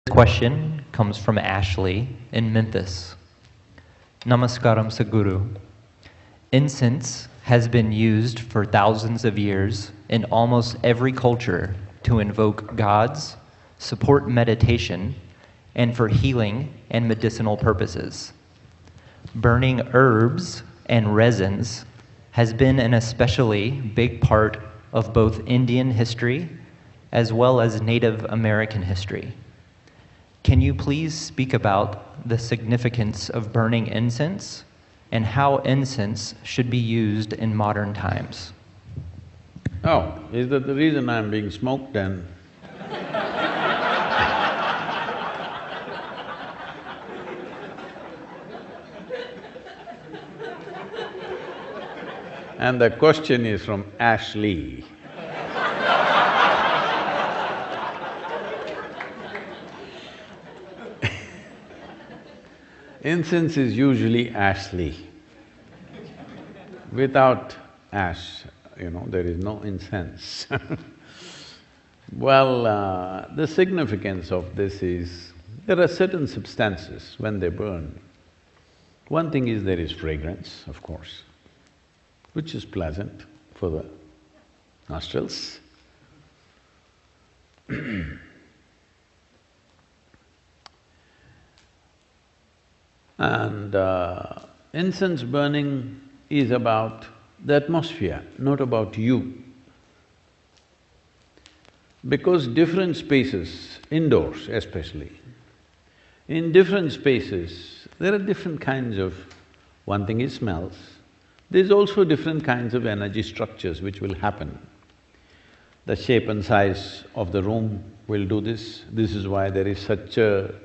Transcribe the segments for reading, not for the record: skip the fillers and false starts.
Question comes from Ashley in Memphis. Namaskaram Sadhguru. Incense has been used for thousands of years in almost every culture to invoke gods, support meditation, and for healing and medicinal purposes. Burning herbs and resins has been an especially big part of both Indian history as well as Native American history. Can you please speak about the significance of burning incense and how incense should be used in modern times? Oh, is that the reason I'm being smoked then? And the question is from Ashley. Incense is usually Ashley. Without ash, there is no incense. Well, the significance of this is, there are certain substances when they burn. One thing is there is fragrance, of course, which is pleasant for the nostrils. And incense burning is about the atmosphere, not about you. Because different spaces, indoors especially, in different spaces, there are different kinds of… One thing is smells, there's also different kinds of energy structures which will happen. The shape and size of the room will do this. This is why there is such a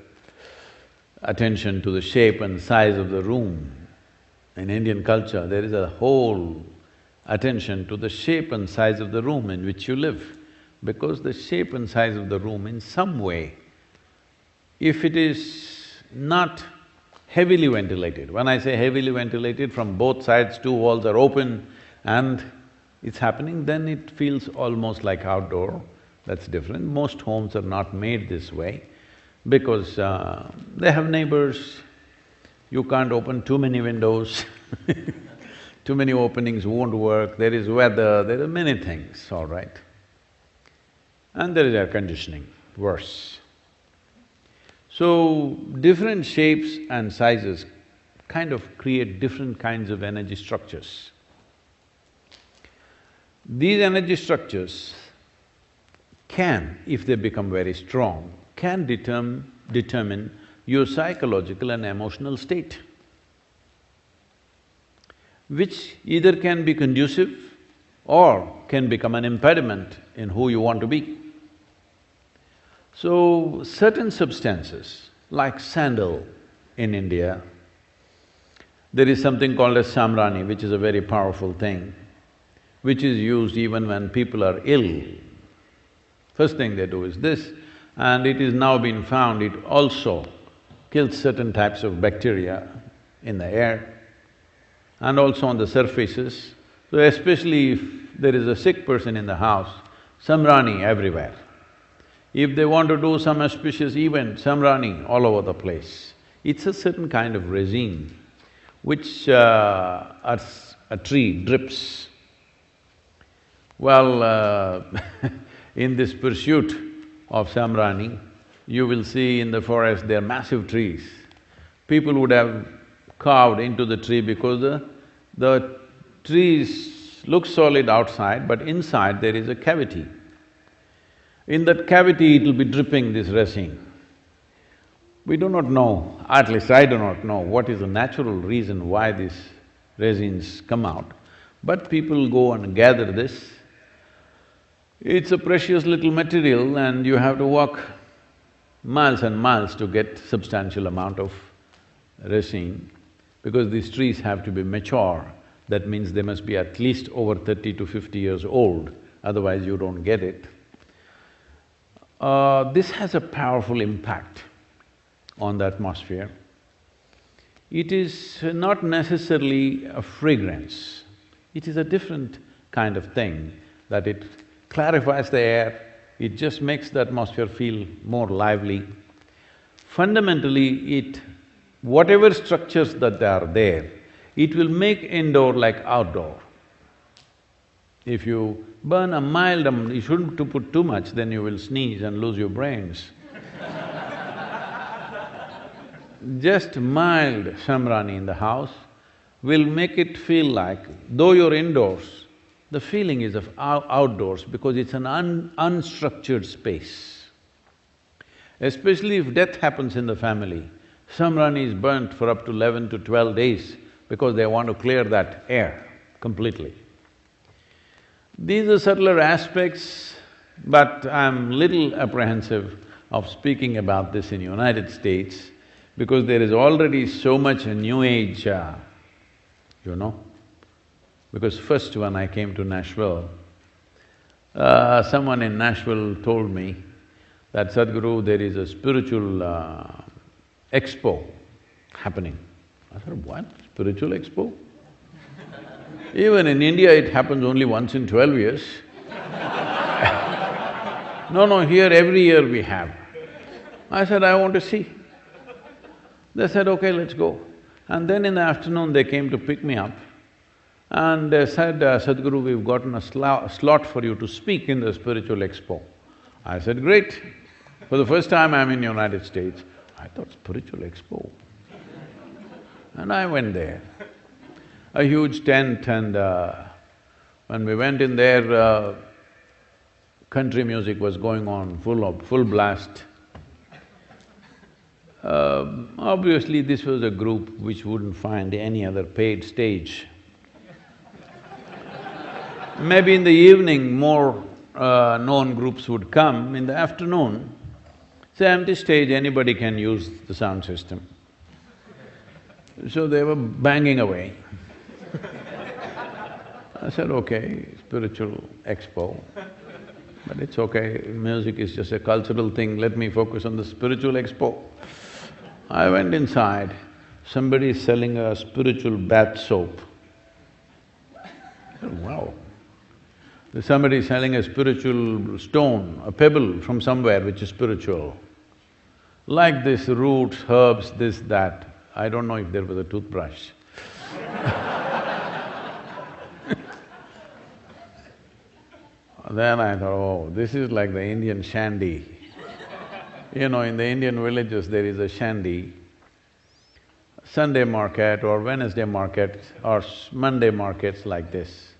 attention to the shape and size of the room. In Indian culture, there is a whole attention to the shape and size of the room in which you live, because the shape and size of the room in some way, if it is not heavily ventilated, when I say heavily ventilated, from both sides two walls are open and it's happening, then it feels almost like outdoor. That's different. Most homes are not made this way because they have neighbors, you can't open too many windows too many openings won't work, there is weather, there are many things, all right. And there is air conditioning, worse. So, different shapes and sizes kind of create different kinds of energy structures. These energy structures can, if they become very strong, can determine your psychological and emotional state, which either can be conducive or can become an impediment in who you want to be. So, certain substances, like sandal in India, there is something called as samrani, which is a very powerful thing, which is used even when people are ill. First thing they do is this, and it is now been found it also kills certain types of bacteria in the air and also on the surfaces. So especially if there is a sick person in the house, samrani everywhere. If they want to do some auspicious event, samrani all over the place. It's a certain kind of resin which a tree drips. Well, in this pursuit of samrani, you will see in the forest there are massive trees. People would have carved into the tree because the trees look solid outside, but inside there is a cavity. In that cavity, it'll be dripping this resin. We do not know, at least I do not know, what is the natural reason why these resins come out, but people go and gather this. It's a precious little material and you have to walk miles and miles to get substantial amount of resin, because these trees have to be mature. That means they must be at least over 30 to 50 years old, otherwise you don't get it. This has a powerful impact on the atmosphere. It is not necessarily a fragrance, it is a different kind of thing, that it clarifies the air, it just makes the atmosphere feel more lively. fundamentally whatever structures that are there, it will make indoor like outdoor. If you burn a mild, you shouldn't to put too much, then you will sneeze and lose your brains. Just mild shamrani in the house will make it feel like, though you're indoors, the feeling is of outdoors because it's an unstructured space. Especially if death happens in the family, shamrani is burnt for up to 11 to 12 days because they want to clear that air completely. These are subtler aspects, but I'm little apprehensive of speaking about this in United States because there is already so much New Age, Because first when I came to Nashville, someone in Nashville told me that, Sadhguru, there is a spiritual expo happening. I said, what? Spiritual expo? Even in India, it happens only once in 12 years. No, here every year we have. I said, I want to see. They said, okay, let's go. And then in the afternoon, they came to pick me up and they said, Sadhguru, we've gotten a slot for you to speak in the spiritual expo. I said, great. For the first time I'm in United States. I thought, spiritual expo? And I went there. A huge tent and when we went in there, country music was going on, full blast. Obviously, this was a group which wouldn't find any other paid stage. Maybe in the evening, more known groups would come. In the afternoon, it's an empty stage, anybody can use the sound system. So they were banging away. I said, okay, spiritual expo, but it's okay, music is just a cultural thing, let me focus on the spiritual expo. I went inside, somebody is selling a spiritual bath soap. I said, wow. There's somebody selling a spiritual stone, a pebble from somewhere which is spiritual. Like this, roots, herbs, this, that. I don't know if there was a toothbrush. Then I thought, oh, this is like the Indian shandy. In the Indian villages there is a shandy, Sunday market or Wednesday market or Monday markets like this.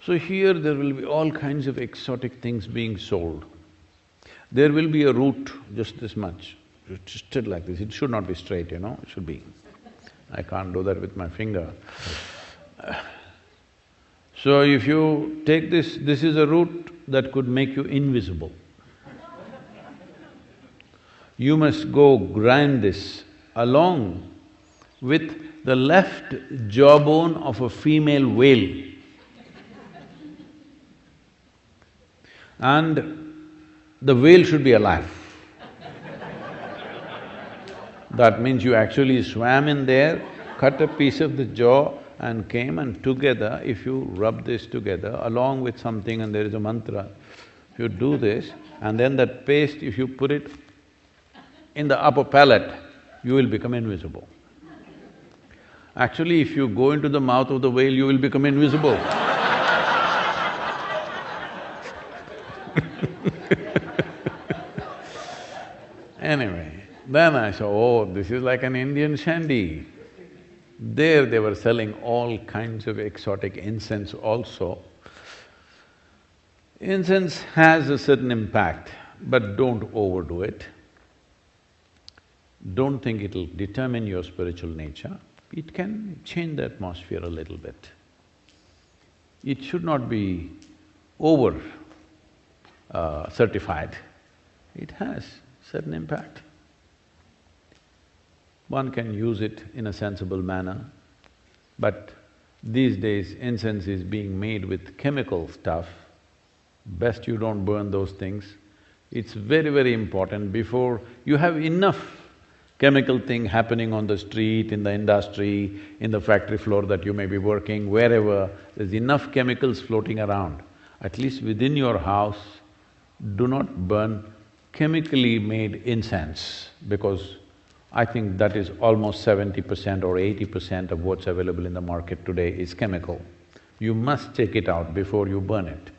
So here there will be all kinds of exotic things being sold. There will be a root just this much, twisted like this, it should not be straight, it should be… I can't do that with my finger. So if you take this is a root that could make you invisible. You must go grind this along with the left jawbone of a female whale. And the whale should be alive. That means you actually swam in there, cut a piece of the jaw and came, and together, if you rub this together along with something and there is a mantra, if you do this, and then that paste, if you put it in the upper palate, you will become invisible. Actually, if you go into the mouth of the whale, you will become invisible. Anyway, then I saw, oh, this is like an Indian shandy. There they were selling all kinds of exotic incense also. Incense has a certain impact, but don't overdo it. Don't think it'll determine your spiritual nature. It can change the atmosphere a little bit. It should not be over certified. It has certain impact. One can use it in a sensible manner, but these days incense is being made with chemical stuff. Best you don't burn those things. It's very, very important before you have enough chemical thing happening on the street, in the industry, in the factory floor that you may be working, wherever, there's enough chemicals floating around. At least within your house, do not burn chemically made incense, because I think that is almost 70% or 80% of what's available in the market today is chemical. You must check it out before you burn it.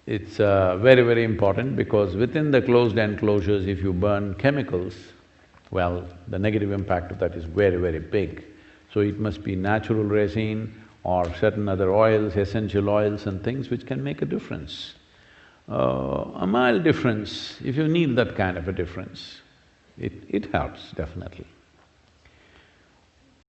It's very, very important because within the closed enclosures, if you burn chemicals, well, the negative impact of that is very, very big. So it must be natural resin or certain other oils, essential oils and things which can make a difference. A mild difference, if you need that kind of a difference, it helps definitely.